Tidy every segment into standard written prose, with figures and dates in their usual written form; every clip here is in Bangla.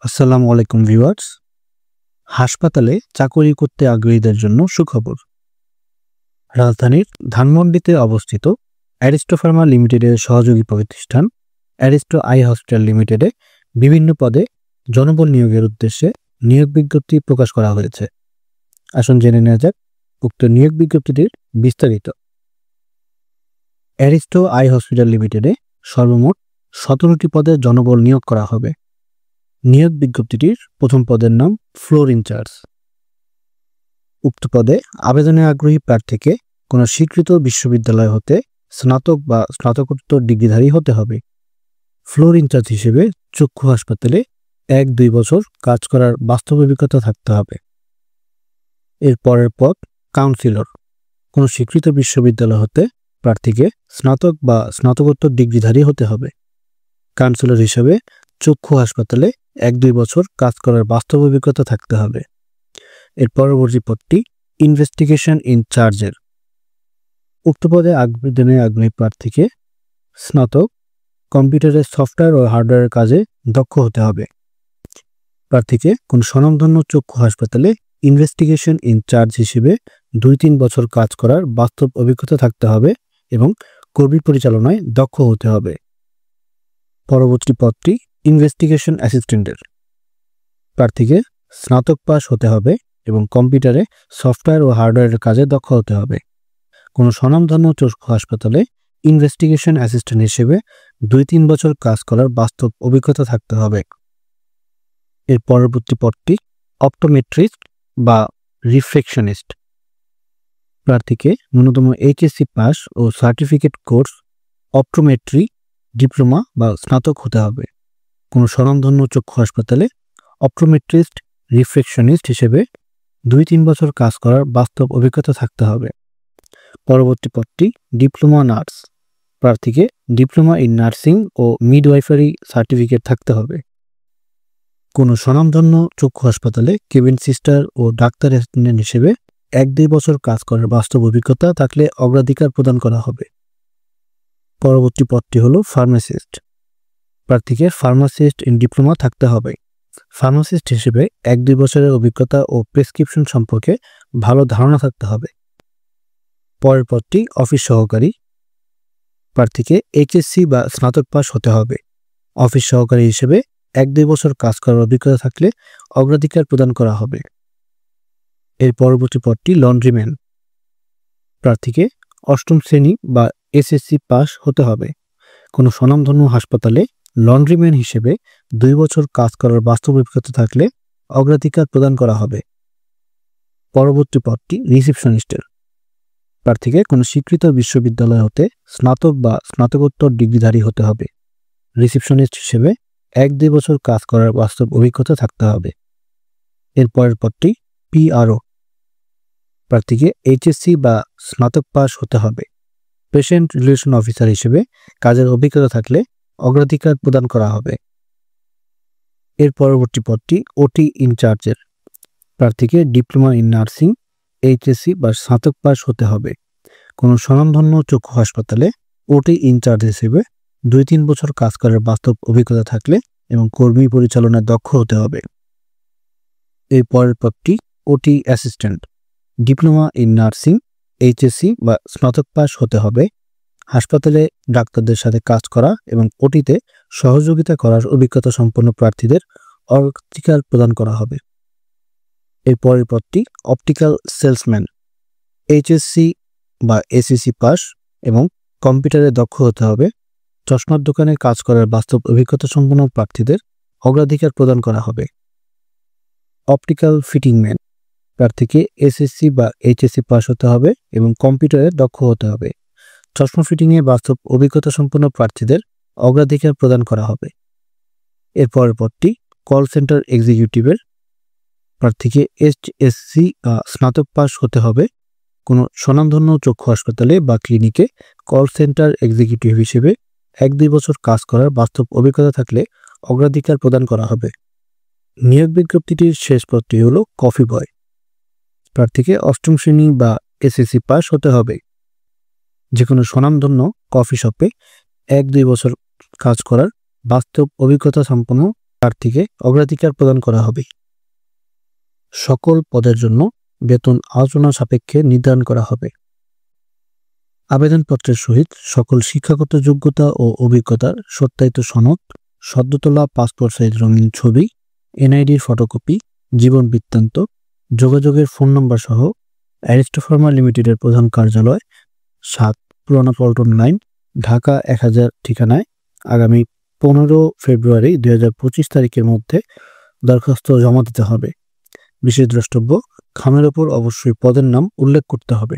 আসসালামু আলাইকুম ভিউয়ার্স। হাসপাতালে চাকরি করতে আগ্রহীদের জন্য সুখবর। রাজধানীর ধানমন্ডিতে অবস্থিত অ্যারিস্টো ফার্মা লিমিটেডের সহযোগী প্রতিষ্ঠান অ্যারিস্টো আই হসপিটাল লিমিটেডে বিভিন্ন পদে জনবল নিয়োগের উদ্দেশ্যে নিয়োগ বিজ্ঞপ্তি প্রকাশ করা হয়েছে। আসুন জেনে নেওয়া যাক উক্ত নিয়োগ বিজ্ঞপ্তিটির বিস্তারিত। অ্যারিস্টো আই হসপিটাল লিমিটেডে সর্বমোট 17টি পদে জনবল নিয়োগ করা হবে। নিয়োগ বিজ্ঞপ্তিটির প্রথম পদের নাম ফ্লোর ইনচার্জ। উক্ত পদে আবেদনে আগ্রহী প্রার্থীকে কোনো স্বীকৃত বিশ্ববিদ্যালয় হতে স্নাতক বা স্নাতকোত্তর ডিগ্রিধারী হতে হবে। ফ্লোর ইনচার্জ হিসেবে চক্ষু হাসপাতালে 1-2 বছর কাজ করার বাস্তব অভিজ্ঞতা থাকতে হবে। এর পরের পদ কাউন্সিলর। কোনো স্বীকৃত বিশ্ববিদ্যালয় হতে প্রার্থীকে স্নাতক বা স্নাতকোত্তর ডিগ্রিধারী হতে হবে। কাউন্সিলর হিসেবে চক্ষু হাসপাতালে 1-2 বছর কাজ করার বাস্তব অভিজ্ঞতা থাকতে হবে। এর পরবর্তী পদটি ইনভেস্টিগেশন ইনচার্জের। উক্ত পদে আবেদনে আগ্রহী প্রার্থীকে স্নাতক, কম্পিউটারের সফটওয়্যার ও হার্ডওয়্যারের কাজে দক্ষ হতে হবে। প্রার্থীকে কোন স্বনামধন্য চক্ষু হাসপাতালে ইনভেস্টিগেশন ইনচার্জ হিসেবে 2-3 বছর কাজ করার বাস্তব অভিজ্ঞতা থাকতে হবে এবং কর্মী পরিচালনায় দক্ষ হতে হবে। পরবর্তী পদটি ইনভেস্টিগেশন অ্যাসিস্ট্যান্টের। প্রার্থীকে স্নাতক পাস হতে হবে এবং কম্পিউটারে সফটওয়্যার ও হার্ডওয়্যারের কাজে দক্ষ হতে হবে। কোনো স্বনামধন্য চক্ষু হাসপাতালে ইনভেস্টিগেশন অ্যাসিস্ট্যান্ট হিসেবে 2-3 বছর কাজ করার বাস্তব অভিজ্ঞতা থাকতে হবে। এর পরবর্তী পদটি অপটোমেট্রিস্ট বা রিফ্রেকশনিস্ট। প্রার্থীকে ন্যূনতম এইচএসসি পাস ও সার্টিফিকেট কোর্স অপটোমেট্রি ডিপ্লোমা বা স্নাতক হতে হবে। কোনো স্বনামধন্য চক্ষু হাসপাতালে অপটোমেট্রিস্ট রিফ্রেকশনিস্ট হিসেবে 2-3 বছর কাজ করার বাস্তব অভিজ্ঞতা থাকতে হবে। পরবর্তী পদটি ডিপ্লোমা নার্স। প্রার্থীকে ডিপ্লোমা ইন নার্সিং ও মিডওয়াইফারি সার্টিফিকেট থাকতে হবে। কোনো স্বনামধন্য চক্ষু হাসপাতালে কেবিন সিস্টার ও ডাক্তার অ্যাসিস্ট্যান্ট হিসেবে 1-2 বছর কাজ করার বাস্তব অভিজ্ঞতা থাকলে অগ্রাধিকার প্রদান করা হবে। পরবর্তী পদটি হলো ফার্মাসিস্ট। প্রার্থীকে ফার্মাসিস্ট ইন ডিপ্লোমা থাকতে হবে। ফার্মাসিস্ট হিসেবে 1-2 বছরের অভিজ্ঞতা ও প্রেসক্রিপশন সম্পর্কে ভালো ধারণা থাকতে হবে। পরের পদটি অফিস সহকারী। প্রার্থীকে এইচএসসি বা স্নাতক পাস হতে হবে। অফিস সহকারী হিসেবে 1-2 বছর কাজ করার অভিজ্ঞতা থাকলে অগ্রাধিকার প্রদান করা হবে। এর পরবর্তী পদটি লন্ড্রিম্যান। প্রার্থীকে 8ম শ্রেণী বা এসএসসি পাস হতে হবে। কোনো স্বনামধন্য হাসপাতালে লন্ড্রিম্যান হিসেবে 2 বছর কাজ করার বাস্তব অভিজ্ঞতা থাকলে অগ্রাধিকার প্রদান করা হবে। পরবর্তী পদটি রিসেপশনিস্টের। প্রার্থীকে কোনো স্বীকৃত বিশ্ববিদ্যালয় হতে স্নাতক বা স্নাতকোত্তর ডিগ্রিধারী হতে হবে। রিসেপশনিস্ট হিসেবে 1-2 বছর কাজ করার বাস্তব অভিজ্ঞতা থাকতে হবে। এর পরের পদটি পিআরও। প্রার্থীকে এইচএসসি বা স্নাতক পাস হতে হবে। পেশেন্ট রিলেশন অফিসার হিসেবে কাজের অভিজ্ঞতা থাকলে অগ্রাধিকার প্রদান করা হবে। এর পরবর্তী পদটি ওটি ইনচার্জের। প্রার্থীকে ডিপ্লোমা ইন নার্সিং, এইচএসসি বা স্নাতক পাস হতে হবে। কোনো স্বনামধন্য চক্ষু হাসপাতালে ওটি ইনচার্জ হিসেবে 2-3 বছর কাজ করার বাস্তব অভিজ্ঞতা থাকলে এবং কর্মী পরিচালনায় দক্ষ হতে হবে। এর পরের পদটি ওটি assistant. Diploma in nursing, HSC বা স্নাতক পাস হতে হবে। হাসপাতালে ডাক্তারদের সাথে কাজ করা এবং ওটিতে সহযোগিতা করার অভিজ্ঞতা সম্পন্ন প্রার্থীদের অগ্রাধিকার প্রদান করা হবে। এর পরের পদটি অপটিক্যাল সেলসম্যান। এইচএসসি বা এসএসসি পাস এবং কম্পিউটারে দক্ষ হতে হবে। চশমার দোকানে কাজ করার বাস্তব অভিজ্ঞতা সম্পন্ন প্রার্থীদের অগ্রাধিকার প্রদান করা হবে। অপটিক্যাল ফিটিংম্যান। প্রার্থীকে এসএসসি বা এইচএসসি পাস হতে হবে এবং কম্পিউটারে দক্ষ হতে হবে। চশমা ফিটিংয়ে বাস্তব অভিজ্ঞতা সম্পন্ন প্রার্থীদের অগ্রাধিকার প্রদান করা হবে। এর পরের পদটি কল সেন্টার এক্সিকিউটিভের। প্রার্থীকে এইচএসসি বা স্নাতক পাস হতে হবে। কোনো স্বনামধন্য চক্ষু হাসপাতালে বা ক্লিনিকে কল সেন্টার এক্সিকিউটিভ হিসেবে 1-2 বছর কাজ করার বাস্তব অভিজ্ঞতা থাকলে অগ্রাধিকার প্রদান করা হবে। নিয়োগ বিজ্ঞপ্তিটির শেষ পদটি হলো কফি বয়। প্রার্থীকে 8ম শ্রেণী বা এসএসসি পাস হতে হবে। যে কোনো স্বনামধন্য কফি শপে 1-2 বছর কাজ করার বাস্তব অভিজ্ঞতা সম্পন্ন প্রার্থীকে অগ্রাধিকার প্রদান করা হবে। সকল পদের জন্য বেতন আলোচনা সাপেক্ষে নির্ধারণ করা হবে। আবেদনপত্রের সহিত সকল শিক্ষাগত যোগ্যতা ও অভিজ্ঞতার সত্যায়িত সনদ, সদ্য তোলা পাসপোর্ট সাইজ রঙিন ছবি, এনআইডির ফটোকপি, জীবন বৃত্তান্ত, যোগাযোগের ফোন নম্বর সহ অ্যারিস্টো ফার্মা লিমিটেডের প্রধান কার্যালয় ৭ পুরানা পল্টন লাইন, ঢাকা ১০০০ ঠিকানায় আগামী ১৫ ফেব্রুয়ারি ২০২৫ তারিখের মধ্যে দরখাস্ত জমা দিতে হবে। বিশেষ দ্রষ্টব্য, খামের ওপর অবশ্যই পদের নাম উল্লেখ করতে হবে।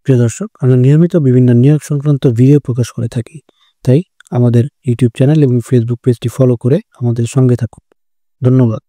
প্রিয় দর্শক, আমরা নিয়মিত বিভিন্ন নিয়োগ সংক্রান্ত ভিডিও প্রকাশ করে থাকি, তাই আমাদের ইউটিউব চ্যানেল এবং ফেসবুক পেজটি ফলো করে আমাদের সঙ্গে থাকুন। ধন্যবাদ।